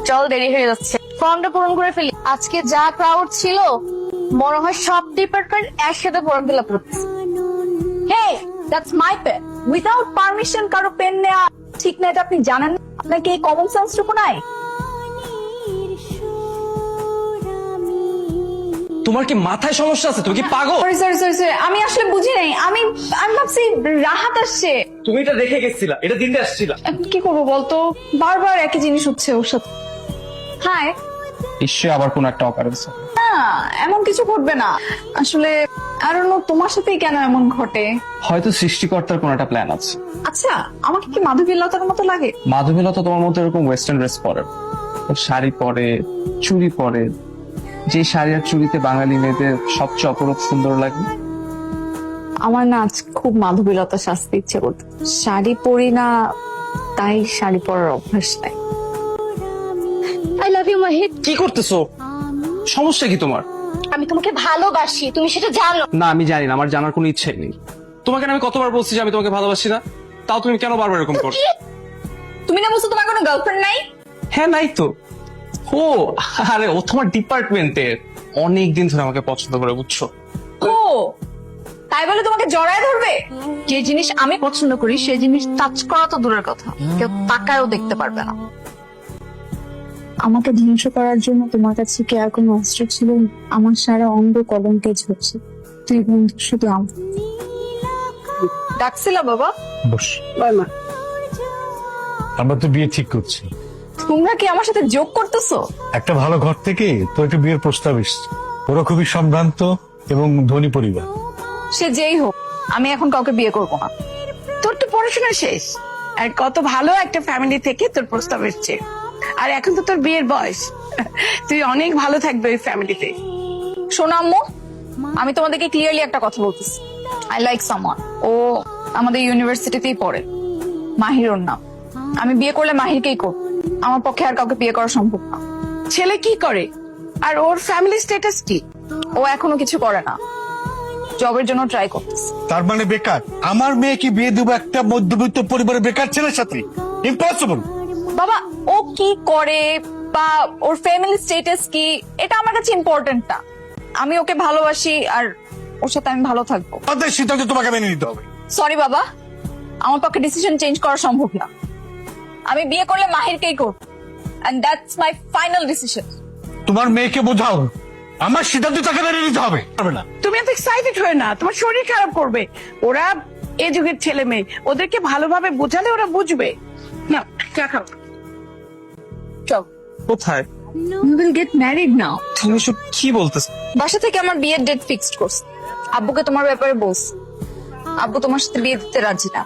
চল, দেরি হয়ে যাচ্ছে, ফর্মটা পূরণ করে ফেলি। আজকে যা ক্রাউড ছিল মনে হয় সব ডিপার্টমেন্ট একসাথে ফর্ম ফিল আপ করতেছে। Hey, that's my pen. Without permission কারো পেন নেওয়া ঠিক না, এটা আপনি জানেন না? আপনাকে এই কমন সেন্সটুকু নাই? তোমার কি মাথায় সমস্যা আছে? তুমি কি পাগল? সরি সরি সরি সরি, আমি আসলে বুঝি নাই। আমি ভাবছি রাহাত আসছে। তুমি এটা দেখে গেছিলা, এটা দিনটা আসছিলা। এখন কি করবো বলতো, বারবার একই জিনিস হচ্ছে ওর সাথে। হাই। নিশ্চয়ই আবার কোন একটা অকারেন্স। না, এমন কিছু ঘটবে না। আসলে I don't know, তোমার সাথেই কেন এমন ঘটে। হয়তো সৃষ্টিকর্তার কোন একটা প্ল্যান আছে। আচ্ছা, আমাকে কি মাধবীলতার মতো লাগে? মাধবীলতা তোমার মতো এরকম ওয়েস্টার্ন ড্রেস পরে, শাড়ি পরে, চুড়ি পরে, যে শাড়ি আর চুড়িতে বাঙালি মেয়েদের সবচেয়ে অপরূপ সুন্দর লাগে। আমার না আজ খুব মাধবীলতা সাজতে ইচ্ছে করতে। শাড়ি পরি না, তাই শাড়ি পরার অভ্যাস নাই। I love you Mahid. কি করতেছো? সমস্যা কি তোমার? আমি তোমাকে ভালোবাসি, তুমি সেটা জানো। না, আমি জানি না, আমার জানার কোনো ইচ্ছে নেই। তোমাকে আমি কতবার বলছি যে আমি তোমাকে ভালোবাসি না, তাও তুমি কেন বারবার এরকম করো? তুমি না বলছো তোমার কোনো গার্লফ্রেন্ড নাই? হ্যাঁ, নাই তো। ও আরে, ও তোমার ডিপার্টমেন্টের, অনেকদিন ধরে আমাকে পছন্দ করে, বুঝছো? ও তাই বলে তোমাকে জড়ায় ধরবে? যে জিনিস আমি পছন্দ করি সেই জিনিস টাচ করা তো দূরের কথা, কেউ তাকায়ও দেখতে পারবে না। আমাকে ধ্বংস করার জন্য তোমার কাছে কি আর কোনো অস্ত্র ছিল? আমার সারা অঙ্গ কলঙ্কে ঝরছে, তুই বন্ধু শুধু আমার। ডাকছিলা বাবা? বস, মা, আমরা তো বিয়ে ঠিক করছি। তোমরা কি আমার সাথে যোগ করতেছো? একটা ভালো ঘর থেকে তো একটা বিয়ের প্রস্তাব এসছে। ওরা খুবই সম্ভ্রান্ত এবং ধনী পরিবার। সে যেই হোক, আমি এখন কাউকে বিয়ে করবো না। তোর তো পড়াশোনা শেষ, আর কত ভালো একটা ফ্যামিলি থেকে তোর প্রস্তাব এসছে, আর এখন তো তোর বিয়ের বয়স। তুই অনেক ভালো থাকবে ওই ফ্যামিলিতে। শোনো আম্মু, আমি তোমাদেরকে ক্লিয়ারলি একটা কথা বলতেছি। I like someone. ও আমাদের ইউনিভার্সিটিতেই পড়ে, মাহির ওর নাম। আমি বিয়ে করলে মাহিরকেই করব, আমার পক্ষে আর কাউকে বিয়ে করা সম্ভব না। ছেলে কি করে আর ওর ফ্যামিলি স্ট্যাটাস কি? ও এখনো কিছু করে না, জবের জন্য ট্রাই করতেছে। তার মানে বেকার? আমার মেয়ে কি বিয়ে দেবো একটা মধ্যবিত্ত পরিবারের বেকার ছেলের সাথে? ইম্পসিবল। বাবা, ও কি করে বা ওর ফ্যামিলি স্ট্যাটাস কি, এটা আমার কাছে ইম্পর্টেন্ট না। আমি ওকে ভালোবাসি আর ওর সাথে আমি ভালো থাকবো। আমাদের সিদ্ধান্ত তোমাকে মেনে নিতে হবে। সরি বাবা, আমার পক্ষে ডিসিশন চেঞ্জ করা সম্ভব না। আমি বিয়ে করলে মাহিরকেই করব, and that's my final decision. তোমার মেয়েকে বোঝাও, আমার সিদ্ধান্ত তাকে মেনে নিতে হবে। পারবে না। তুমি এত এক্সাইটেড হয়ে না, তোমার শরীর খারাপ করবে। ওরা এ যুগের ছেলে মেয়ে, ওদেরকে ভালোভাবে বোঝালে ওরা বুঝবে না। চা খাও। চল। কোথায়? We will get married now. তুমি সব কি বলতেছ? বাসা থেকে আমার বিয়ের ডেট ফিক্সড করছে। আব্বুকে তোমার ব্যাপারে বলছি। আব্বু তোমার সাথে বিয়ে দিতে রাজি না।